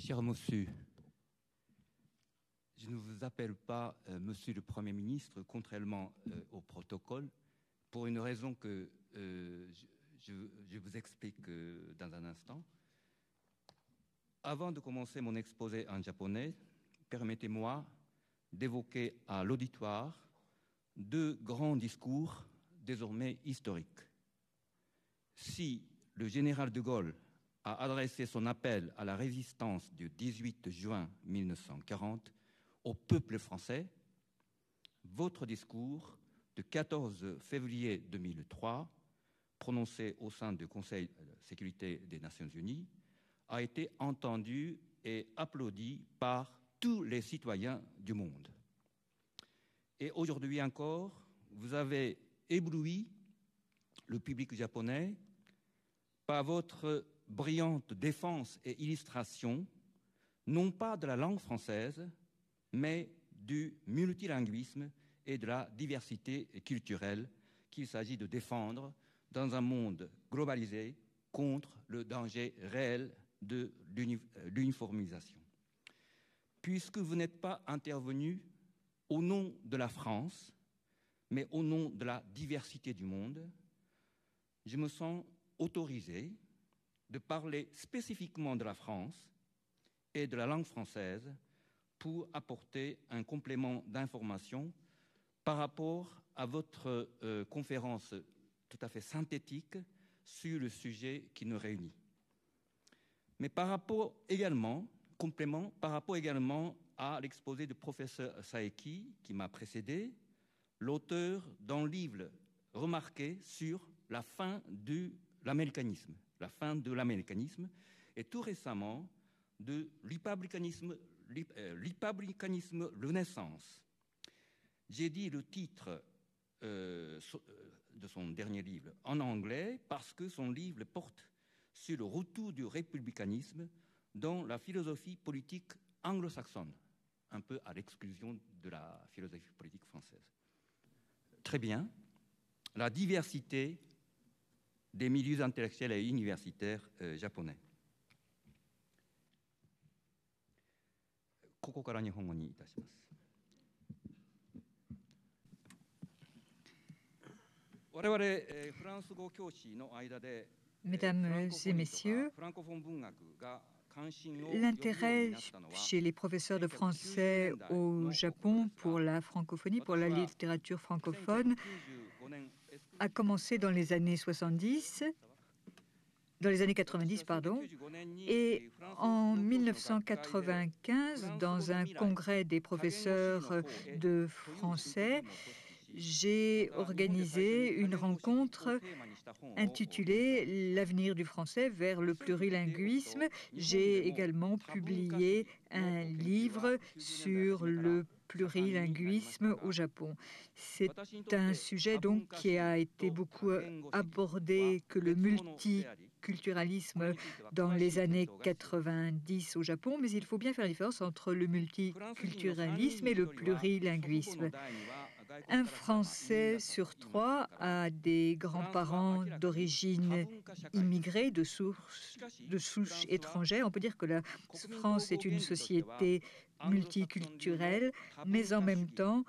Cher monsieur, je ne vous appelle pas monsieur le Premier ministre, contrairement au protocole, pour une raison que je vous explique dans un instant. Avant de commencer mon exposé en japonais, permettez-moi d'évoquer à l'auditoire deux grands discours désormais historiques. Si le général de Gaulle a adressé son appel à la résistance du 18 juin 1940 au peuple français, votre discours du 14 février 2003, prononcé au sein du Conseil de sécurité des Nations Unies, a été entendu et applaudi par tous les citoyens du monde. Et aujourd'hui encore, vous avez ébloui le public japonais par votre brillante défense et illustration, non pas de la langue française, mais du multilinguisme et de la diversité culturelle qu'il s'agit de défendre dans un monde globalisé contre le danger réel de l'uniformisation. Puisque vous n'êtes pas intervenu au nom de la France, mais au nom de la diversité du monde, je me sens autorisé de parler spécifiquement de la France et de la langue française pour apporter un complément d'information par rapport à votre conférence tout à fait synthétique sur le sujet qui nous réunit. Mais par rapport également, à l'exposé du professeur Saeki qui m'a précédé, l'auteur d'un livre remarqué sur la fin de l'américanisme, et tout récemment de l'hypabricanisme Renaissance. J'ai dit le titre de son dernier livre en anglais parce que son livre porte sur le retour du républicanisme dans la philosophie politique anglo-saxonne, un peu à l'exclusion de la philosophie politique française. Très bien. La diversité des milieux intellectuels et universitaires japonais. ここから日本語にいたします。我々フランス語教師の間で Mesdames et messieurs, l'intérêt chez les professeurs de français au Japon pour la francophonie, pour la littérature francophone, a commencé dans les années 90, et en 1995, dans un congrès des professeurs de français, j'ai organisé une rencontre intitulée « L'avenir du français vers le plurilinguisme ». J'ai également publié un livre sur le plurilinguisme au Japon. C'est un sujet donc qui a été beaucoup abordé que le multiculturalisme dans les années 90 au Japon, mais il faut bien faire la différence entre le multiculturalisme et le plurilinguisme. Un Français sur 3 a des grands-parents d'origine immigrée, de souche étrangère. On peut dire que la France est une société multiculturelle, mais en même temps,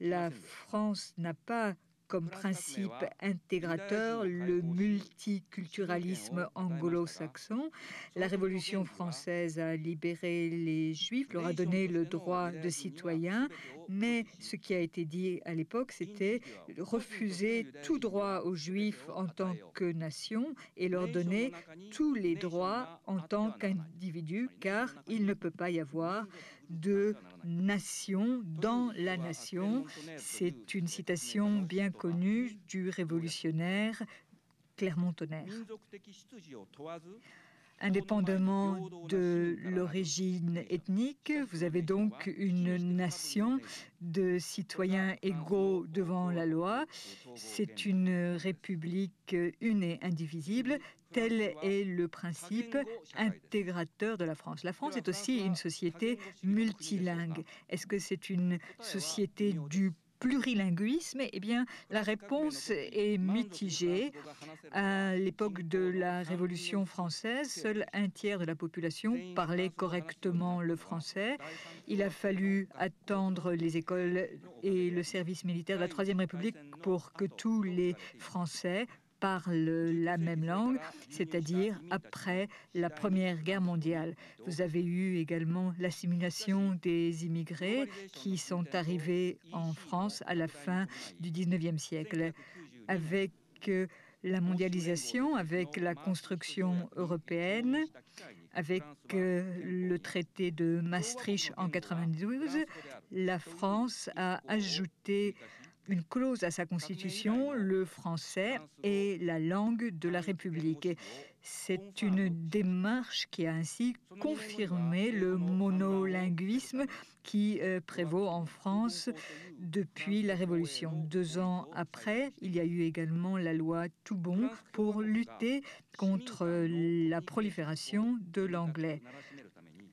la France n'a pas comme principe intégrateur le multiculturalisme anglo-saxon. La Révolution française a libéré les Juifs, leur a donné le droit de citoyen, mais ce qui a été dit à l'époque, c'était refuser tout droit aux Juifs en tant que nation et leur donner tous les droits en tant qu'individus, car il ne peut pas y avoir de nation dans la nation. C'est une citation bien connue du révolutionnaire Clermont-Tonnerre. Indépendamment de l'origine ethnique, vous avez donc une nation de citoyens égaux devant la loi. C'est une république une et indivisible. Tel est le principe intégrateur de la France. La France est aussi une société multilingue. Est-ce que c'est une société du plurilinguisme, eh bien, la réponse est mitigée. À l'époque de la Révolution française, seul un tiers de la population parlait correctement le français. Il a fallu attendre les écoles et le service militaire de la Troisième République pour que tous les Français parlent la même langue, c'est-à-dire après la Première Guerre mondiale. Vous avez eu également l'assimilation des immigrés qui sont arrivés en France à la fin du XIXe siècle. Avec la mondialisation, avec la construction européenne, avec le traité de Maastricht en 1992, la France a ajouté une clause à sa constitution, le français est la langue de la République. C'est une démarche qui a ainsi confirmé le monolinguisme qui prévaut en France depuis la Révolution. 2 ans après, il y a eu également la loi Toubon pour lutter contre la prolifération de l'anglais.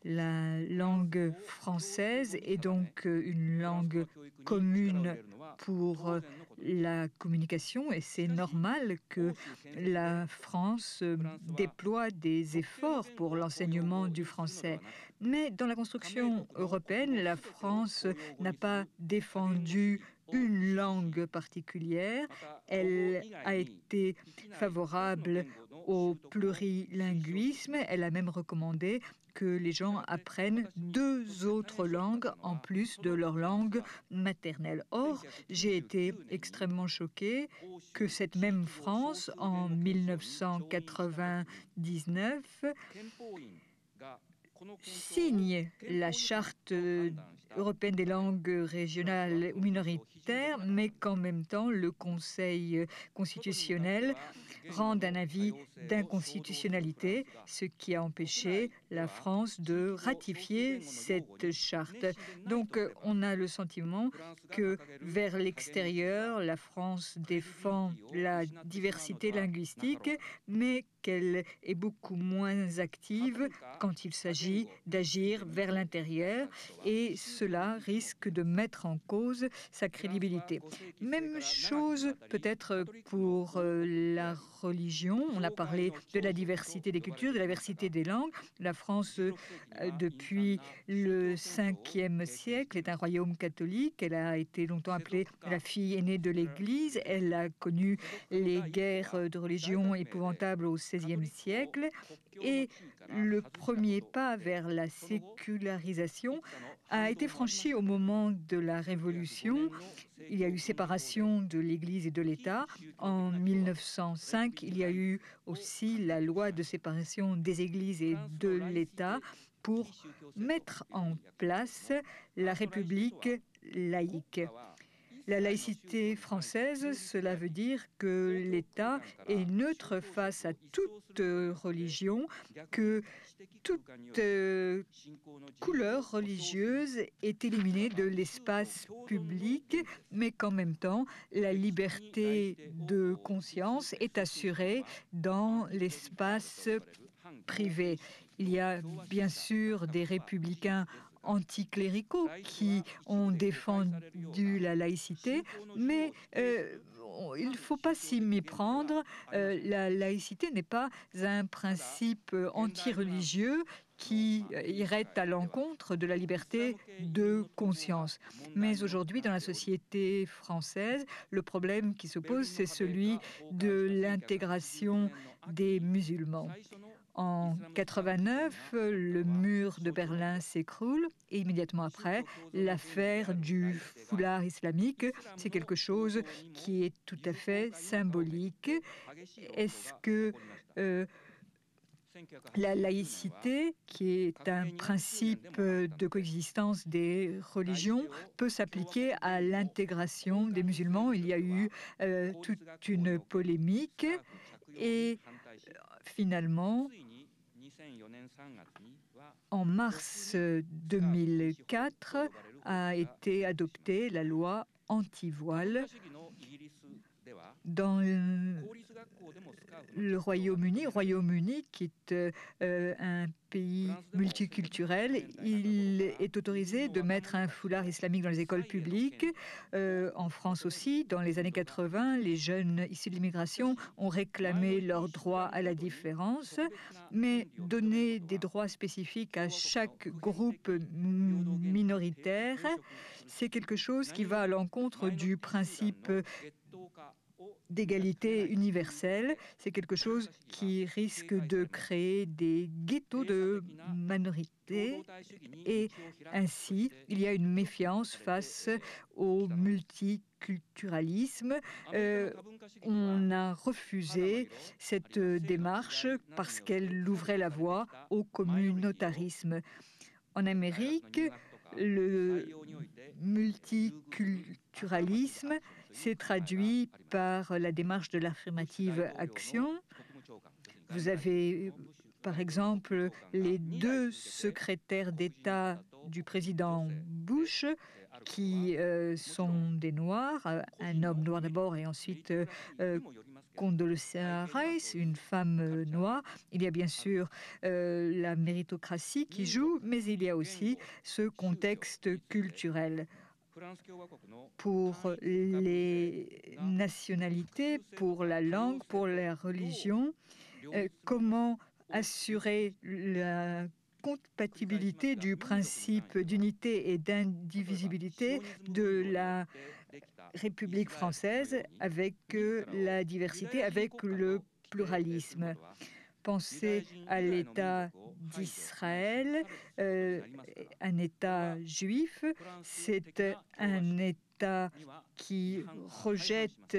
La langue française est donc une langue commune pour la communication et c'est normal que la France déploie des efforts pour l'enseignement du français. Mais dans la construction européenne, la France n'a pas défendu une langue particulière. Elle a été favorable au plurilinguisme. Elle a même recommandé que les gens apprennent 2 autres langues en plus de leur langue maternelle. Or, j'ai été extrêmement choquée que cette même France, en 1999, signe la Charte européenne des langues régionales ou minoritaires, mais qu'en même temps, le Conseil constitutionnel rende un avis d'inconstitutionnalité, ce qui a empêché la France de ratifier cette charte. Donc, on a le sentiment que vers l'extérieur, la France défend la diversité linguistique, mais qu'elle est beaucoup moins active quand il s'agit d'agir vers l'intérieur et cela risque de mettre en cause sa crédibilité. Même chose peut-être pour la religion. On a parlé de la diversité des cultures, de la diversité des langues. La France, depuis le 5e siècle, est un royaume catholique. Elle a été longtemps appelée la fille aînée de l'Église. Elle a connu les guerres de religion épouvantables au XVIe siècle. Et le premier pas vers la sécularisation a été franchi au moment de la Révolution. Il y a eu séparation de l'Église et de l'État. En 1905, il y a eu aussi la loi de séparation des Églises et de l'État pour mettre en place la République laïque. La laïcité française, cela veut dire que l'État est neutre face à toute religion, que toute couleur religieuse est éliminée de l'espace public, mais qu'en même temps, la liberté de conscience est assurée dans l'espace privé. Il y a bien sûr des républicains anticléricaux qui ont défendu la laïcité, mais il ne faut pas s'y méprendre. La laïcité n'est pas un principe anti-religieux qui irait à l'encontre de la liberté de conscience. Mais aujourd'hui, dans la société française, le problème qui se pose, c'est celui de l'intégration des musulmans. En 89, le mur de Berlin s'écroule et immédiatement après, l'affaire du foulard islamique, c'est quelque chose qui est tout à fait symbolique. Est-ce que la laïcité, qui est un principe de coexistence des religions, peut s'appliquer à l'intégration des musulmans? Il y a eu toute une polémique et finalement, en mars 2004, a été adoptée la loi anti-voile. Dans le Royaume-Uni qui est un pays multiculturel, il est autorisé de mettre un foulard islamique dans les écoles publiques. En France aussi, dans les années 80, les jeunes issus de l'immigration ont réclamé leur droit à la différence, mais donner des droits spécifiques à chaque groupe minoritaire, c'est quelque chose qui va à l'encontre du principe d'égalité universelle. C'est quelque chose qui risque de créer des ghettos de minorités et ainsi il y a une méfiance face au multiculturalisme. On a refusé cette démarche parce qu'elle ouvrait la voie au communautarisme. En Amérique, le multiculturalisme s'est traduit par la démarche de l'affirmative action. Vous avez, par exemple, les 2 secrétaires d'État du président Bush qui sont des Noirs, un homme noir d'abord et ensuite Condoleezza Rice, une femme noire. Il y a bien sûr la méritocratie qui joue, mais il y a aussi ce contexte culturel. Pour les nationalités, pour la langue, pour la religion, comment assurer la compatibilité du principe d'unité et d'indivisibilité de la République française avec la diversité, avec le pluralisme. Pensez à l'État d'Israël, un État juif, c'est un État qui rejette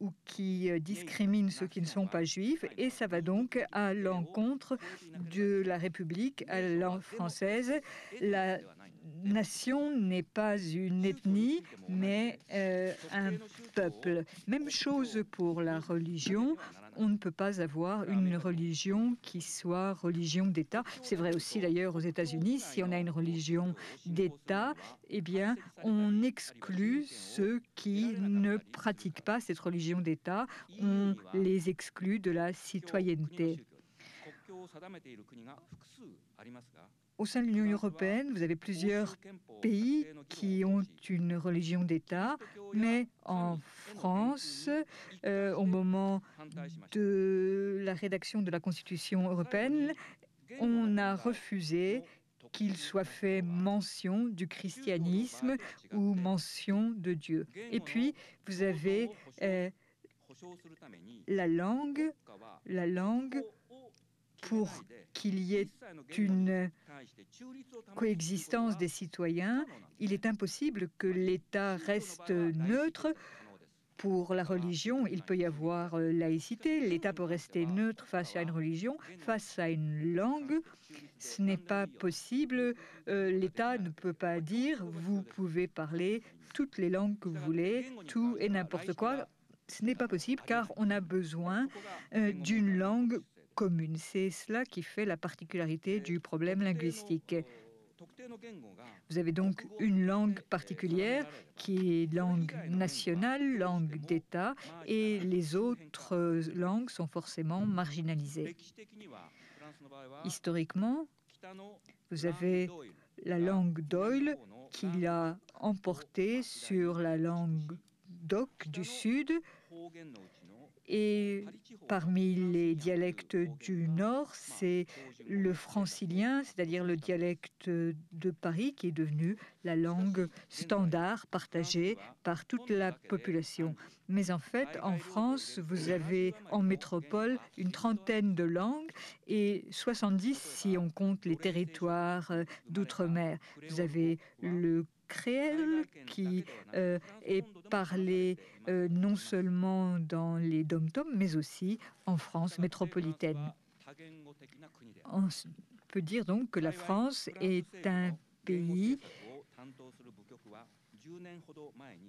ou qui discrimine ceux qui ne sont pas juifs, et ça va donc à l'encontre de la République à la langue française. La nation n'est pas une ethnie, mais un peuple. Même chose pour la religion. On ne peut pas avoir une religion qui soit religion d'État. C'est vrai aussi d'ailleurs aux États-Unis. Si on a une religion d'État, eh bien, on exclut ceux qui ne pratiquent pas cette religion d'État. On les exclut de la citoyenneté. Au sein de l'Union européenne, vous avez plusieurs pays qui ont une religion d'État, mais en France, au moment de la rédaction de la Constitution européenne, on a refusé qu'il soit fait mention du christianisme ou mention de Dieu. Et puis, vous avez la langue pour qu'il y ait une coexistence des citoyens, il est impossible que l'État reste neutre. Pour la religion, il peut y avoir laïcité. L'État peut rester neutre face à une religion, face à une langue. Ce n'est pas possible. L'État ne peut pas dire « vous pouvez parler toutes les langues que vous voulez, tout et n'importe quoi ». Ce n'est pas possible car on a besoin d'une langue commune. C'est cela qui fait la particularité du problème linguistique. Vous avez donc une langue particulière qui est langue nationale, langue d'État, et les autres langues sont forcément marginalisées. Historiquement, vous avez la langue d'Oïl qui l'a emporté sur la langue d'Oc du Sud. Et parmi les dialectes du Nord, c'est le francilien, c'est-à-dire le dialecte de Paris, qui est devenu la langue standard partagée par toute la population. Mais en fait, en France, vous avez en métropole une trentaine de langues et 70 si on compte les territoires d'outre-mer. Vous avez le créole qui est parlé non seulement dans les dom-toms, mais aussi en France métropolitaine. On peut dire donc que la France est un pays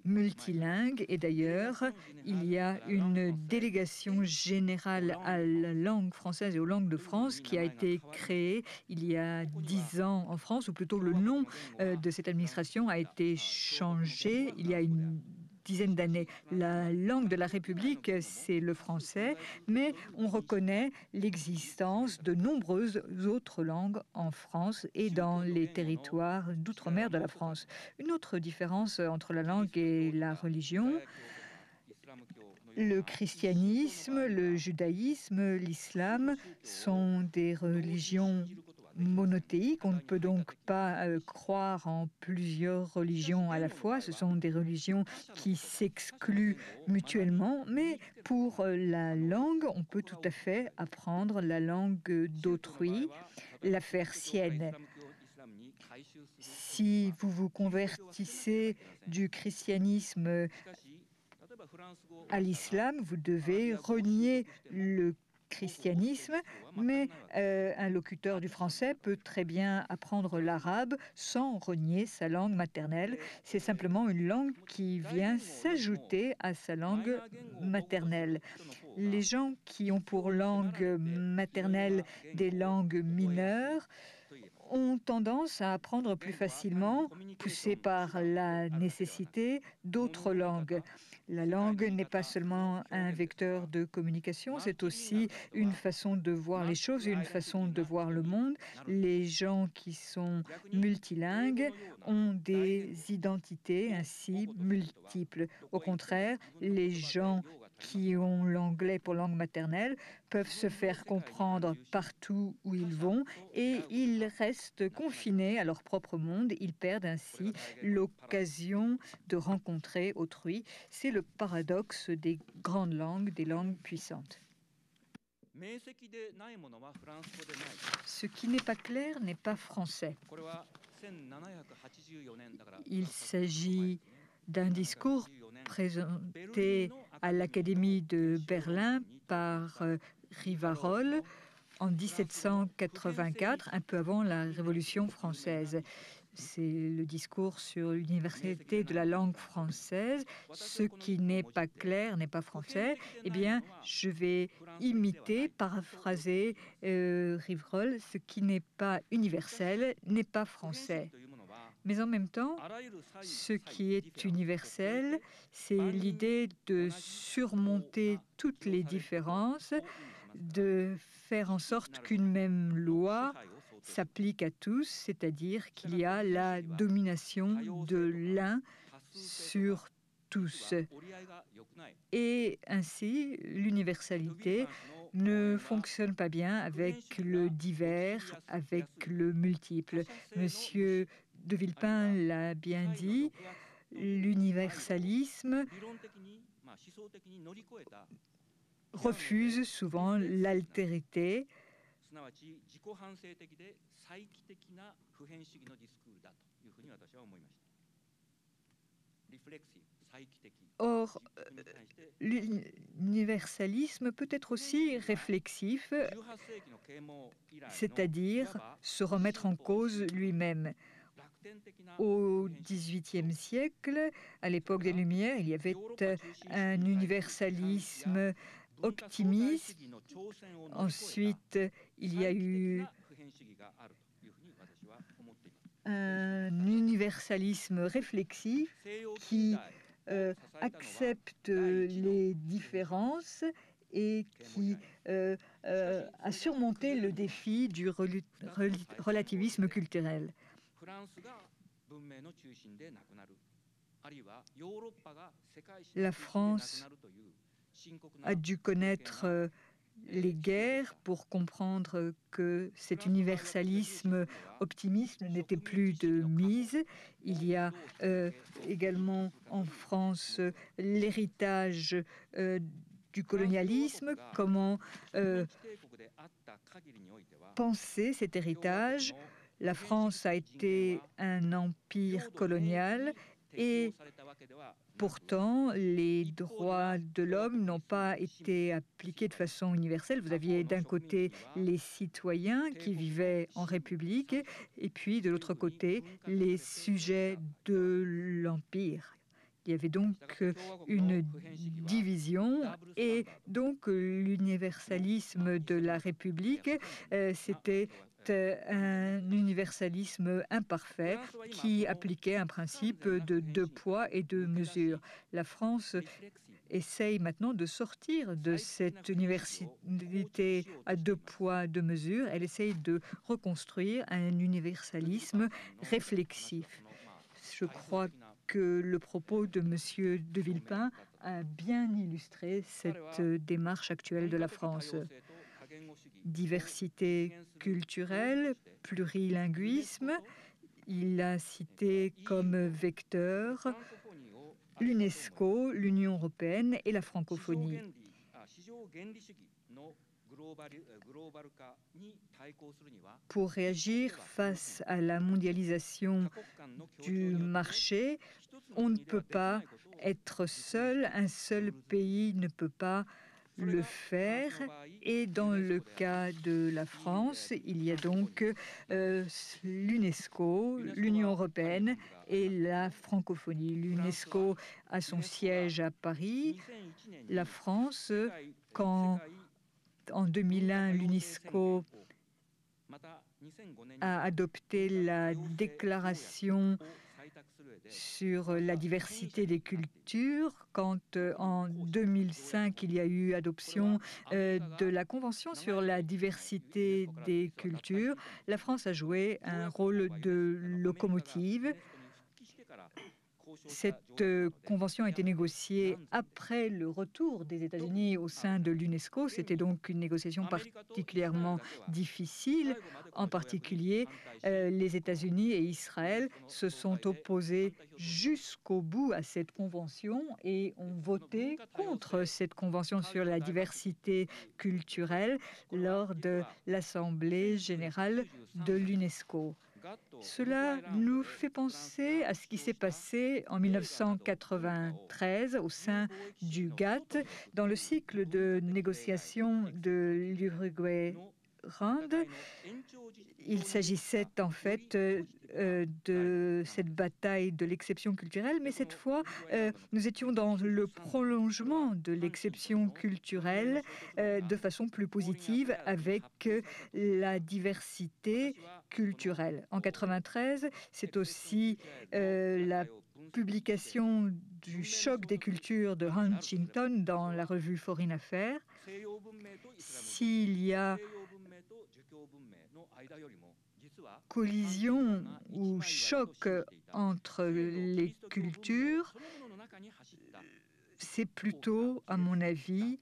multilingue et d'ailleurs il y a une délégation générale à la langue française et aux langues de France qui a été créée il y a 10 ans en France, ou plutôt le nom de cette administration a été changé il y a une dizaine d'années. La langue de la République, c'est le français, mais on reconnaît l'existence de nombreuses autres langues en France et dans les territoires d'outre-mer de la France. Une autre différence entre la langue et la religion, le christianisme, le judaïsme, l'islam sont des religions monothéiques. On ne peut donc pas croire en plusieurs religions à la fois. Ce sont des religions qui s'excluent mutuellement. Mais pour la langue, on peut tout à fait apprendre la langue d'autrui, la faire sienne. Si vous vous convertissez du christianisme à l'islam, vous devez renier le christianisme, mais un locuteur du français peut très bien apprendre l'arabe sans renier sa langue maternelle. C'est simplement une langue qui vient s'ajouter à sa langue maternelle. Les gens qui ont pour langue maternelle des langues mineures ont tendance à apprendre plus facilement, poussés par la nécessité, d'autres langues. La langue n'est pas seulement un vecteur de communication, c'est aussi une façon de voir les choses, une façon de voir le monde. Les gens qui sont multilingues ont des identités ainsi multiples. Au contraire, les gens qui ont l'anglais pour langue maternelle peuvent se faire comprendre partout où ils vont et ils restent confinés à leur propre monde. Ils perdent ainsi l'occasion de rencontrer autrui. C'est le paradoxe des grandes langues, des langues puissantes. Ce qui n'est pas clair n'est pas français. Il s'agit d'un discours présenté à l'Académie de Berlin par Rivarol en 1784, un peu avant la Révolution française. C'est le discours sur l'universalité de la langue française. Ce qui n'est pas clair n'est pas français. Eh bien, je vais imiter, paraphraser Rivarol. Ce qui n'est pas universel n'est pas français. Mais en même temps, ce qui est universel, c'est l'idée de surmonter toutes les différences, de faire en sorte qu'une même loi s'applique à tous, c'est-à-dire qu'il y a la domination de l'un sur tous. Et ainsi, l'universalité ne fonctionne pas bien avec le divers, avec le multiple. Monsieur de Villepin l'a bien dit, l'universalisme refuse souvent l'altérité. Or, l'universalisme peut être aussi réflexif, c'est-à-dire se remettre en cause lui-même. Au XVIIIe siècle, à l'époque des Lumières, il y avait un universalisme optimiste. Ensuite, il y a eu un universalisme réflexif qui accepte les différences et qui a surmonté le défi du relativisme culturel. La France a dû connaître les guerres pour comprendre que cet universalisme optimiste n'était plus de mise. Il y a également en France l'héritage du colonialisme, comment penser cet héritage. La France a été un empire colonial et pourtant, les droits de l'homme n'ont pas été appliqués de façon universelle. Vous aviez d'un côté les citoyens qui vivaient en République et puis de l'autre côté les sujets de l'Empire. Il y avait donc une division et donc l'universalisme de la République, c'était un universalisme imparfait qui appliquait un principe de 2 poids et 2 mesures. La France essaye maintenant de sortir de cette universalité à 2 poids, 2 mesures. Elle essaye de reconstruire un universalisme réflexif. Je crois que le propos de M. de Villepin a bien illustré cette démarche actuelle de la France. Diversité culturelle, plurilinguisme, il a cité comme vecteur l'UNESCO, l'Union européenne et la francophonie. Pour réagir face à la mondialisation du marché, on ne peut pas être seul, un seul pays ne peut pas le faire. Et dans le cas de la France, il y a donc l'UNESCO, l'Union européenne et la francophonie. L'UNESCO a son siège à Paris. La France, quand en 2001 l'UNESCO a adopté la déclaration sur la diversité des cultures, quand en 2005 il y a eu adoption de la Convention sur la diversité des cultures, la France a joué un rôle de locomotive. Cette convention a été négociée après le retour des États-Unis au sein de l'UNESCO. C'était donc une négociation particulièrement difficile. En particulier, les États-Unis et Israël se sont opposés jusqu'au bout à cette convention et ont voté contre cette convention sur la diversité culturelle lors de l'Assemblée générale de l'UNESCO. Cela nous fait penser à ce qui s'est passé en 1993 au sein du GATT dans le cycle de négociation de l'Uruguay-Rwanda. Il s'agissait en fait de cette bataille de l'exception culturelle, mais cette fois, nous étions dans le prolongement de l'exception culturelle de façon plus positive avec la diversité culturelle. En 1993, c'est aussi la publication du choc des cultures de Huntington dans la revue Foreign Affairs. S'il y a collision ou choc entre les cultures, c'est plutôt, à mon avis,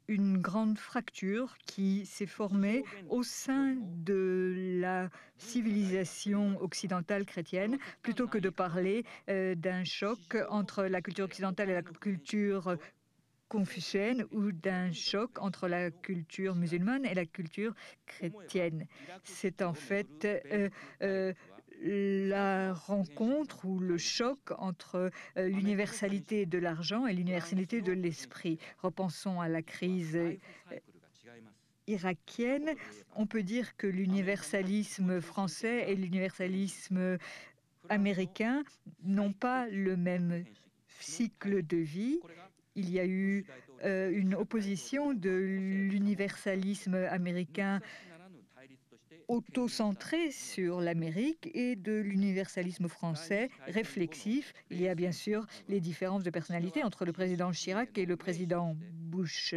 une grande fracture qui s'est formée au sein de la civilisation occidentale chrétienne, plutôt que de parler d'un choc entre la culture occidentale et la culture confucienne ou d'un choc entre la culture musulmane et la culture chrétienne. C'est en fait la rencontre ou le choc entre l'universalité de l'argent et l'universalité de l'esprit. Repensons à la crise irakienne. On peut dire que l'universalisme français et l'universalisme américain n'ont pas le même cycle de vie. Il y a eu une opposition de l'universalisme américain auto-centré sur l'Amérique et de l'universalisme français réflexif. Il y a bien sûr les différences de personnalité entre le président Chirac et le président Bush.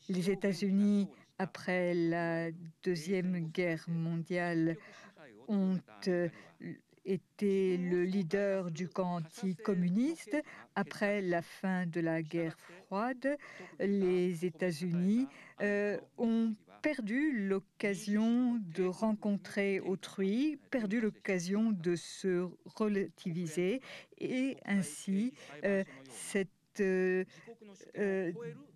Les États-Unis, après la Deuxième Guerre mondiale, ont été le leader du camp anticommuniste. Après la fin de la guerre froide, les États-Unis ont perdu l'occasion de rencontrer autrui, perdu l'occasion de se relativiser, et ainsi cette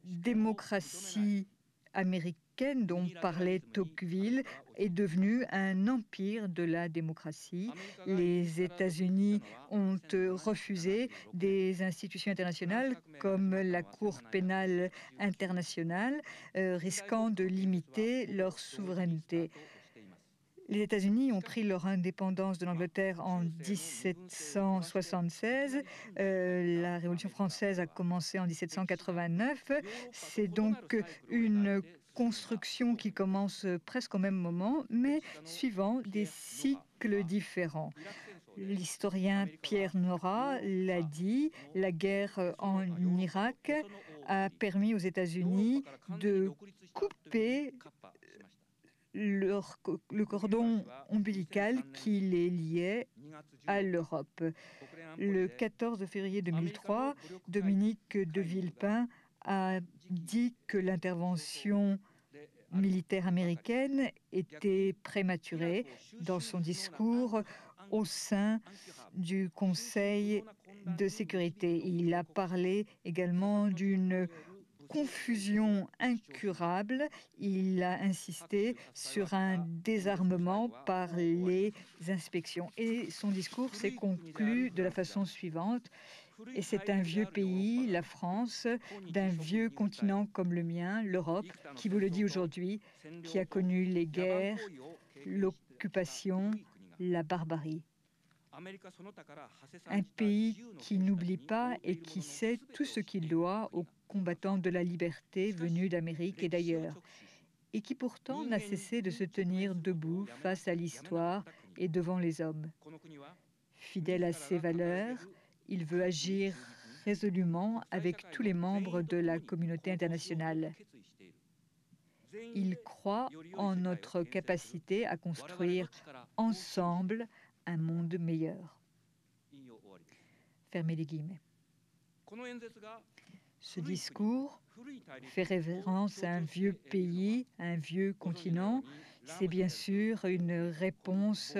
démocratie américaine dont parlait Tocqueville est devenue un empire de la démocratie. Les États-Unis ont refusé des institutions internationales comme la Cour pénale internationale, risquant de limiter leur souveraineté. Les États-Unis ont pris leur indépendance de l'Angleterre en 1776. La Révolution française a commencé en 1789. C'est donc une construction qui commence presque au même moment, mais suivant des cycles différents. L'historien Pierre Nora l'a dit, la guerre en Irak a permis aux États-Unis de couper le cordon ombilical qui les liait à l'Europe. Le 14 février 2003, Dominique de Villepin a dit que l'intervention militaire américaine était prématurée dans son discours au sein du Conseil de sécurité. Il a parlé également d'une confusion incurable. Il a insisté sur un désarmement par les inspections. Et son discours s'est conclu de la façon suivante. Et c'est un vieux pays, la France, d'un vieux continent comme le mien, l'Europe, qui vous le dit aujourd'hui, qui a connu les guerres, l'occupation, la barbarie. Un pays qui n'oublie pas et qui sait tout ce qu'il doit aux combattants de la liberté venus d'Amérique et d'ailleurs, et qui pourtant n'a cessé de se tenir debout face à l'histoire et devant les hommes. Fidèle à ses valeurs, il veut agir résolument avec tous les membres de la communauté internationale. Il croit en notre capacité à construire ensemble un monde meilleur. Fermez les guillemets. Ce discours fait référence à un vieux pays, à un vieux continent. C'est bien sûr une réponse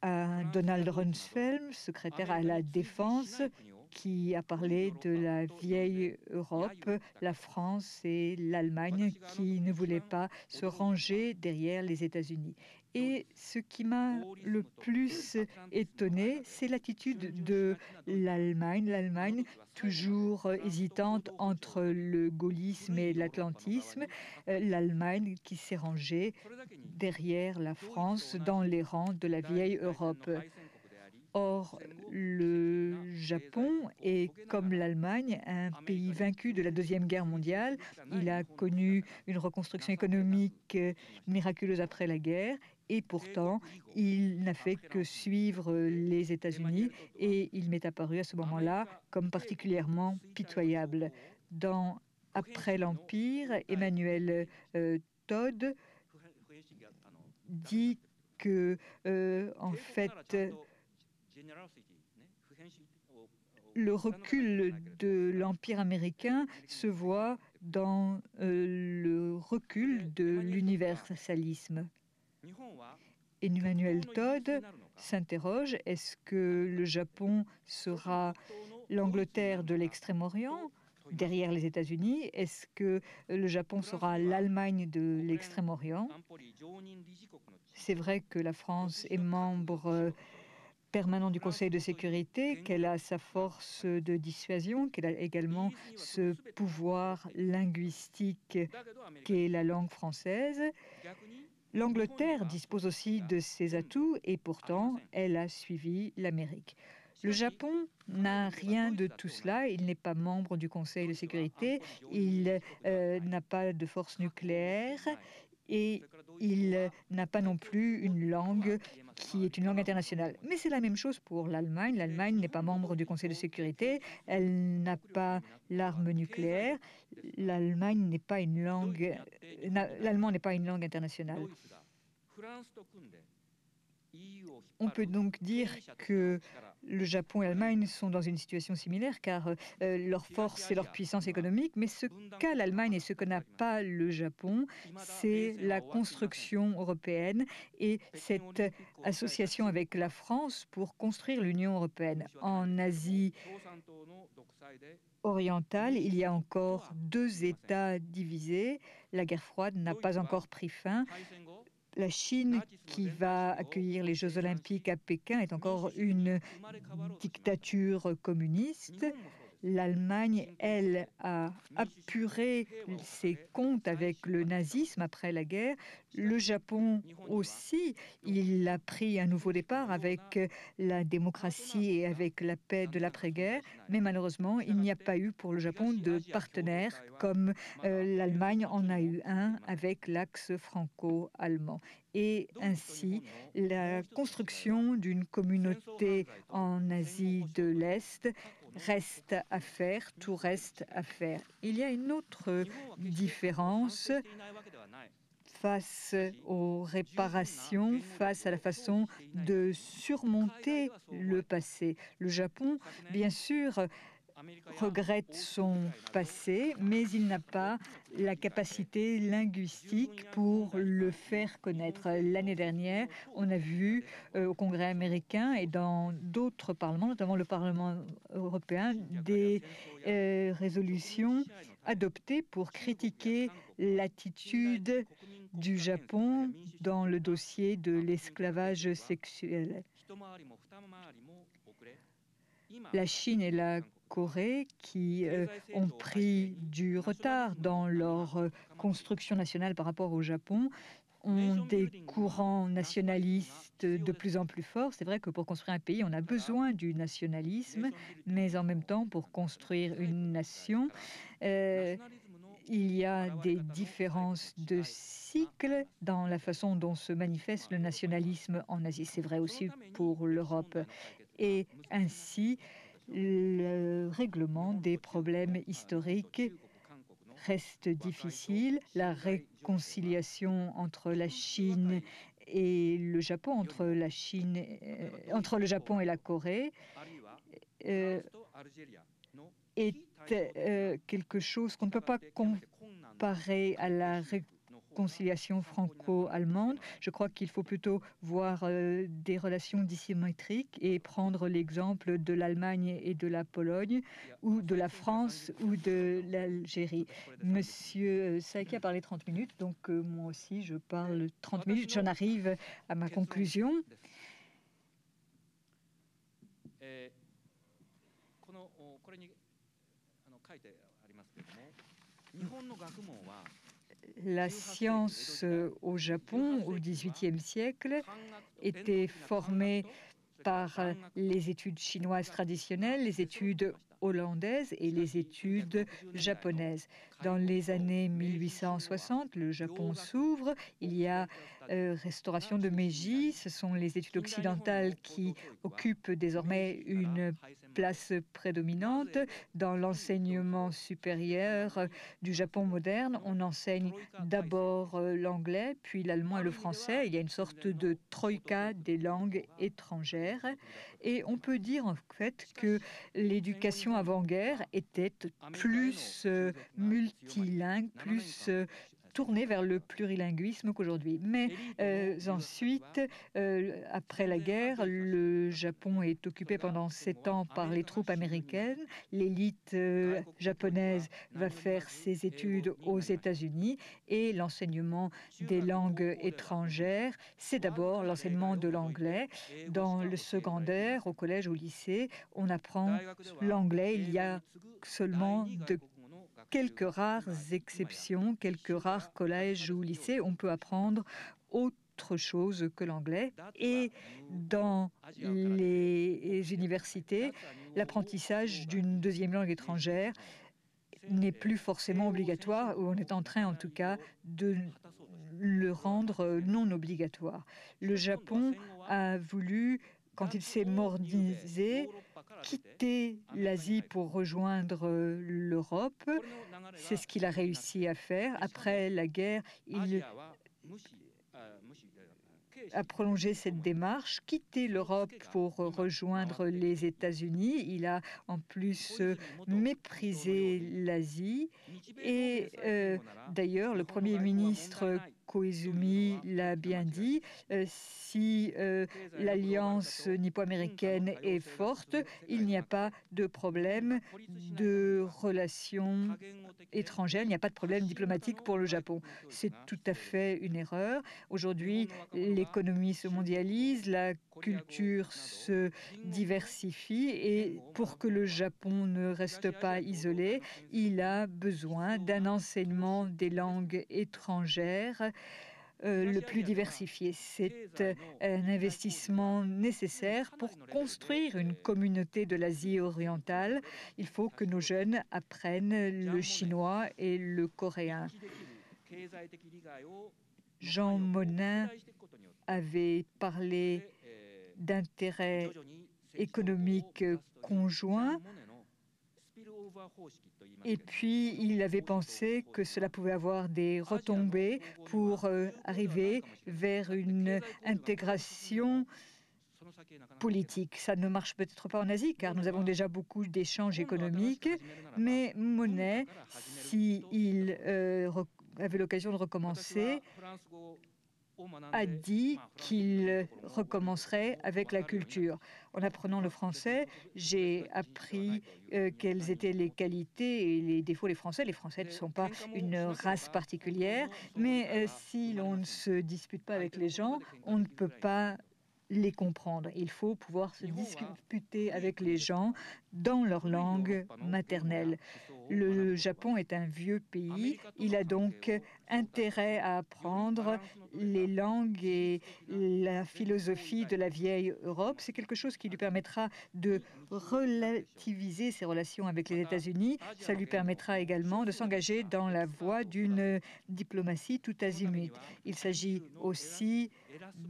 à Donald Rumsfeld, secrétaire à la Défense, qui a parlé de la vieille Europe, la France et l'Allemagne qui ne voulaient pas se ranger derrière les États-Unis. Et ce qui m'a le plus étonné, c'est l'attitude de l'Allemagne. L'Allemagne, toujours hésitante entre le gaullisme et l'atlantisme, l'Allemagne qui s'est rangée derrière la France dans les rangs de la vieille Europe. Or, le Japon est, comme l'Allemagne, un pays vaincu de la Deuxième Guerre mondiale. Il a connu une reconstruction économique miraculeuse après la guerre. Et pourtant, il n'a fait que suivre les États-Unis et il m'est apparu à ce moment-là comme particulièrement pitoyable. Après l'Empire, Emmanuel Todd dit que, en fait, le recul de l'Empire américain se voit dans le recul de l'universalisme. Emmanuel Todd s'interroge, est-ce que le Japon sera l'Angleterre de l'Extrême-Orient, derrière les États-Unis? Est-ce que le Japon sera l'Allemagne de l'Extrême-Orient? C'est vrai que la France est membre permanent du Conseil de sécurité, qu'elle a sa force de dissuasion, qu'elle a également ce pouvoir linguistique qu'est la langue française. L'Angleterre dispose aussi de ses atouts et pourtant, elle a suivi l'Amérique. Le Japon n'a rien de tout cela. Il n'est pas membre du Conseil de sécurité. Il n'a pas de force nucléaire et il n'a pas non plus une langue qui est une langue internationale. Mais c'est la même chose pour l'Allemagne. L'Allemagne n'est pas membre du Conseil de sécurité. Elle n'a pas l'arme nucléaire. L'Allemagne n'est pas une langue. L'allemand n'est pas une langue internationale. On peut donc dire que le Japon et l'Allemagne sont dans une situation similaire car leur force, c'est leur puissance économique, mais ce qu'a l'Allemagne et ce que n'a pas le Japon, c'est la construction européenne et cette association avec la France pour construire l'Union européenne. En Asie orientale, il y a encore deux États divisés. La guerre froide n'a pas encore pris fin. La Chine, qui va accueillir les Jeux olympiques à Pékin, est encore une dictature communiste. L'Allemagne, elle, a apuré ses comptes avec le nazisme après la guerre. Le Japon aussi, il a pris un nouveau départ avec la démocratie et avec la paix de l'après-guerre. Mais malheureusement, il n'y a pas eu pour le Japon de partenaire comme l'Allemagne en a eu un avec l'axe franco-allemand. Et ainsi, la construction d'une communauté en Asie de l'Est reste à faire, tout reste à faire. Il y a une autre différence face aux réparations, face à la façon de surmonter le passé. Le Japon, bien sûr, regrette son passé, mais il n'a pas la capacité linguistique pour le faire connaître. L'année dernière, on a vu au Congrès américain et dans d'autres parlements, notamment le Parlement européen, des résolutions adoptées pour critiquer l'attitude du Japon dans le dossier de l'esclavage sexuel. La Chine et la Corée, qui ont pris du retard dans leur construction nationale par rapport au Japon, ont des courants nationalistes de plus en plus forts. C'est vrai que pour construire un pays, on a besoin du nationalisme, mais en même temps, pour construire une nation, il y a des différences de cycle dans la façon dont se manifeste le nationalisme en Asie. C'est vrai aussi pour l'Europe. Et ainsi, le règlement des problèmes historiques reste difficile. La réconciliation entre la Chine et le Japon, entre le Japon et la Corée, est quelque chose qu'on ne peut pas comparer à la réconciliation franco-allemande. Je crois qu'il faut plutôt voir des relations dissymétriques et prendre l'exemple de l'Allemagne et de la Pologne, ou de la France ou de l'Algérie. Monsieur Saïki a parlé 30 minutes, donc moi aussi je parle 30 minutes. J'en arrive à ma conclusion. La science au Japon, au XVIIIe siècle, était formée par les études chinoises traditionnelles, les études hollandaises et les études japonaises. Dans les années 1860, le Japon s'ouvre, il y a restauration de Meiji, ce sont les études occidentales qui occupent désormais une place prédominante. Dans l'enseignement supérieur du Japon moderne, on enseigne d'abord l'anglais, puis l'allemand et le français. Il y a une sorte de troïka des langues étrangères. Et on peut dire en fait que l'éducation avant-guerre était plus multilingue, plus tournée vers le plurilinguisme qu'aujourd'hui. Mais ensuite, après la guerre, le Japon est occupé pendant 7 ans par les troupes américaines. L'élite japonaise va faire ses études aux États-Unis et l'enseignement des langues étrangères, c'est d'abord l'enseignement de l'anglais. Dans le secondaire, au collège, au lycée, on apprend l'anglais. Il y a seulement quelques rares exceptions, quelques rares collèges ou lycées, on peut apprendre autre chose que l'anglais. Et dans les universités, l'apprentissage d'une deuxième langue étrangère n'est plus forcément obligatoire, ou on est en train en tout cas de le rendre non obligatoire. Le Japon a voulu, quand il s'est modernisé, quitter l'Asie pour rejoindre l'Europe. C'est ce qu'il a réussi à faire. Après la guerre, il a prolongé cette démarche, quitté l'Europe pour rejoindre les États-Unis. Il a en plus méprisé l'Asie. Et d'ailleurs, le Premier ministre Koizumi l'a bien dit, si l'alliance nippo-américaine est forte, il n'y a pas de problème de relations étrangères, il n'y a pas de problème diplomatique pour le Japon. C'est tout à fait une erreur. Aujourd'hui, l'économie se mondialise, la culture se diversifie et pour que le Japon ne reste pas isolé, il a besoin d'un enseignement des langues étrangères le plus diversifié. C'est un investissement nécessaire pour construire une communauté de l'Asie orientale. Il faut que nos jeunes apprennent le chinois et le coréen. Jean Monnet avait parlé d'intérêts économiques conjoints. Et puis, il avait pensé que cela pouvait avoir des retombées pour arriver vers une intégration politique. Ça ne marche peut-être pas en Asie, car nous avons déjà beaucoup d'échanges économiques, mais Monnet, s'il avait l'occasion de recommencer, a dit qu'il recommencerait avec la culture. En apprenant le français, j'ai appris quelles étaient les qualités et les défauts des Français. Les Français ne sont pas une race particulière, mais si l'on ne se dispute pas avec les gens, on ne peut pas les comprendre. Il faut pouvoir se disputer avec les gens dans leur langue maternelle. Le Japon est un vieux pays. Il a donc intérêt à apprendre les langues et la philosophie de la vieille Europe. C'est quelque chose qui lui permettra de relativiser ses relations avec les États-Unis. Ça lui permettra également de s'engager dans la voie d'une diplomatie tout azimut. Il s'agit aussi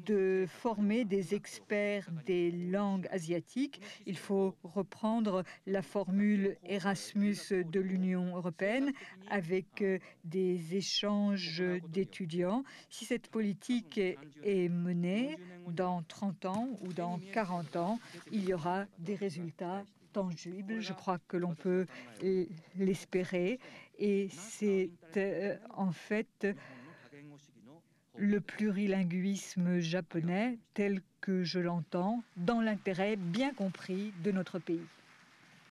de former des experts des langues asiatiques. Il faut reprendre la formule Erasmus de l'Union européenne avec des échanges d'étudiants. Si cette politique est menée dans 30 ans ou dans 40 ans, il y aura des résultats tangibles. Je crois que l'on peut l'espérer. Et c'est en fait le plurilinguisme japonais tel que je l'entends, dans l'intérêt bien compris de notre pays.